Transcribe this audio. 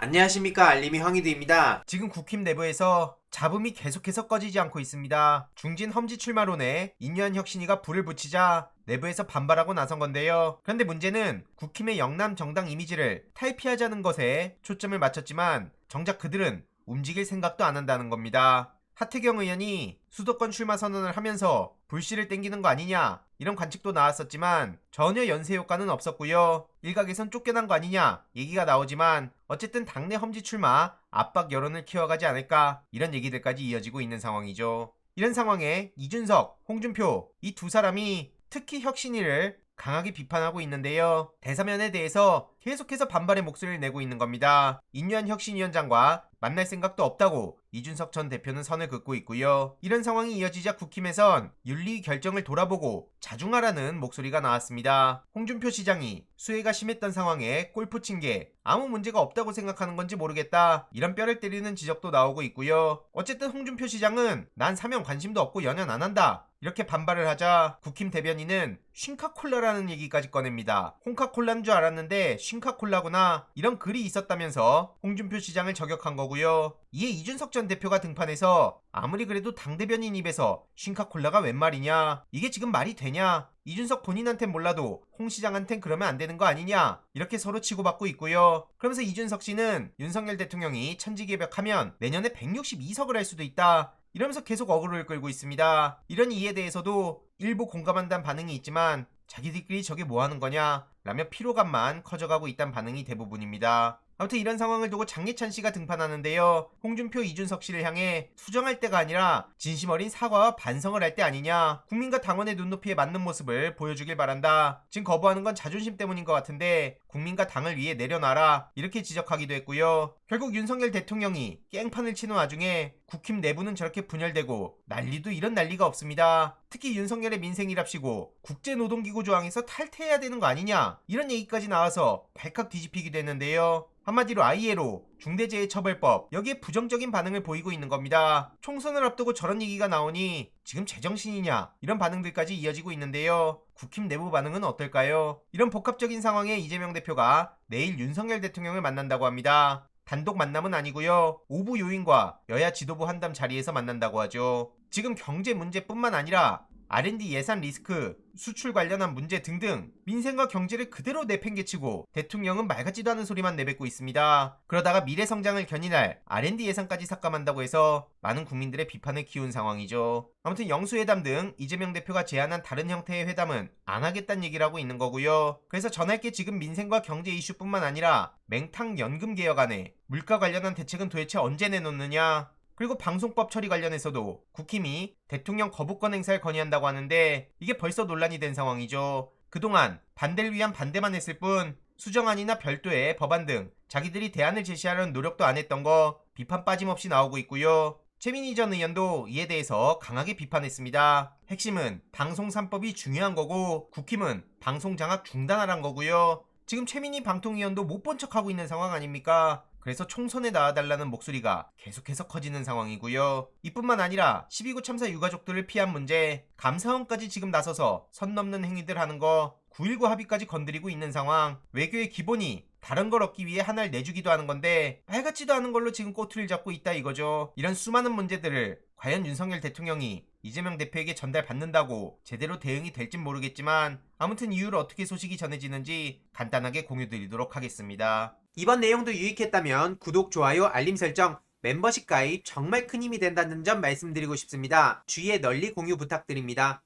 안녕하십니까, 알림이 황희두입니다. 지금 국힘 내부에서 잡음이 계속해서 꺼지지 않고 있습니다. 중진 험지 출마론에 인류한 혁신이가 불을 붙이자 내부에서 반발하고 나선 건데요. 그런데 문제는 국힘의 영남 정당 이미지를 탈피하자는 것에 초점을 맞췄지만 정작 그들은 움직일 생각도 안 한다는 겁니다. 하태경 의원이 수도권 출마 선언을 하면서 불씨를 땡기는 거 아니냐 이런 관측도 나왔었지만 전혀 연쇄 효과는 없었고요. 일각에선 쫓겨난 거 아니냐 얘기가 나오지만 어쨌든 당내 험지 출마 압박 여론을 키워가지 않을까 이런 얘기들까지 이어지고 있는 상황이죠. 이런 상황에 이준석, 홍준표 이 두 사람이 특히 혁신위를 강하게 비판하고 있는데요. 대사면에 대해서 계속해서 반발의 목소리를 내고 있는 겁니다. 인류한 혁신위원장과 만날 생각도 없다고 이준석 전 대표는 선을 긋고 있고요. 이런 상황이 이어지자 국힘에선 윤리 결정을 돌아보고 자중하라는 목소리가 나왔습니다. 홍준표 시장이 수해가 심했던 상황에 골프 친 게 아무 문제가 없다고 생각하는 건지 모르겠다 이런 뼈를 때리는 지적도 나오고 있고요. 어쨌든 홍준표 시장은 난 사면 관심도 없고 연연 안 한다 이렇게 반발을 하자 국힘 대변인은 쉰카콜라라는 얘기까지 꺼냅니다. 홍카콜라인 줄 알았는데 쉰카콜라구나 이런 글이 있었다면서 홍준표 시장을 저격한 거고요. 이에 이준석 전 대표가 등판해서 아무리 그래도 당 대변인 입에서 쉰카콜라가 웬 말이냐 이게 지금 말이 되냐 이준석 본인한텐 몰라도 홍 시장한텐 그러면 안 되는 거 아니냐 이렇게 서로 치고받고 있고요. 그러면서 이준석 씨는 윤석열 대통령이 천지개벽하면 내년에 162석을 할 수도 있다 이러면서 계속 어그로를 끌고 있습니다. 이런 이에 대해서도 일부 공감한다는 반응이 있지만 자기들끼리 저게 뭐하는 거냐 라며 피로감만 커져가고 있다는 반응이 대부분입니다. 아무튼 이런 상황을 두고 장예찬 씨가 등판하는데요. 홍준표, 이준석 씨를 향해 수정할 때가 아니라 진심 어린 사과와 반성을 할 때 아니냐. 국민과 당원의 눈높이에 맞는 모습을 보여주길 바란다. 지금 거부하는 건 자존심 때문인 것 같은데 국민과 당을 위해 내려놔라. 이렇게 지적하기도 했고요. 결국 윤석열 대통령이 깽판을 치는 와중에 국힘 내부는 저렇게 분열되고 난리도 이런 난리가 없습니다. 특히 윤석열의 민생이랍시고 국제노동기구 조항에서 탈퇴해야 되는 거 아니냐 이런 얘기까지 나와서 발칵 뒤집히기도 했는데요. 한마디로 ILO 중대재해처벌법 여기에 부정적인 반응을 보이고 있는 겁니다. 총선을 앞두고 저런 얘기가 나오니 지금 제정신이냐 이런 반응들까지 이어지고 있는데요. 국힘 내부 반응은 어떨까요? 이런 복합적인 상황에 이재명 대표가 내일 윤석열 대통령을 만난다고 합니다. 단독 만남은 아니고요. 오부 요인과 여야 지도부 한담 자리에서 만난다고 하죠. 지금 경제 문제뿐만 아니라 R&D 예산 리스크, 수출 관련한 문제 등등 민생과 경제를 그대로 내팽개치고 대통령은 말 같지도 않은 소리만 내뱉고 있습니다. 그러다가 미래 성장을 견인할 R&D 예산까지 삭감한다고 해서 많은 국민들의 비판을 키운 상황이죠. 아무튼 영수회담 등 이재명 대표가 제안한 다른 형태의 회담은 안 하겠다는 얘기를 하고 있는 거고요. 그래서 전할 게 지금 민생과 경제 이슈뿐만 아니라 맹탕 연금 개혁안에 물가 관련한 대책은 도대체 언제 내놓느냐 그리고 방송법 처리 관련해서도 국힘이 대통령 거부권 행사를 건의한다고 하는데 이게 벌써 논란이 된 상황이죠. 그동안 반대를 위한 반대만 했을 뿐 수정안이나 별도의 법안 등 자기들이 대안을 제시하려는 노력도 안 했던 거 비판 빠짐없이 나오고 있고요. 최민희 전 의원도 이에 대해서 강하게 비판했습니다. 핵심은 방송 3법이 중요한 거고 국힘은 방송 장악 중단하란 거고요. 지금 최민희 방통위원도 못 본 척하고 있는 상황 아닙니까? 그래서 총선에 나와달라는 목소리가 계속해서 커지는 상황이고요. 이뿐만 아니라 12구 참사 유가족들을 피한 문제, 감사원까지 지금 나서서 선 넘는 행위들 하는 거 9.19 합의까지 건드리고 있는 상황, 외교의 기본이 다른 걸 얻기 위해 하나를 내주기도 하는 건데 말 같지도 않은 걸로 지금 꼬투리를 잡고 있다 이거죠. 이런 수많은 문제들을 과연 윤석열 대통령이 이재명 대표에게 전달받는다고 제대로 대응이 될진 모르겠지만 아무튼 이후로 어떻게 소식이 전해지는지 간단하게 공유드리도록 하겠습니다. 이번 내용도 유익했다면 구독, 좋아요, 알림 설정, 멤버십 가입 정말 큰 힘이 된다는 점 말씀드리고 싶습니다. 주위에 널리 공유 부탁드립니다.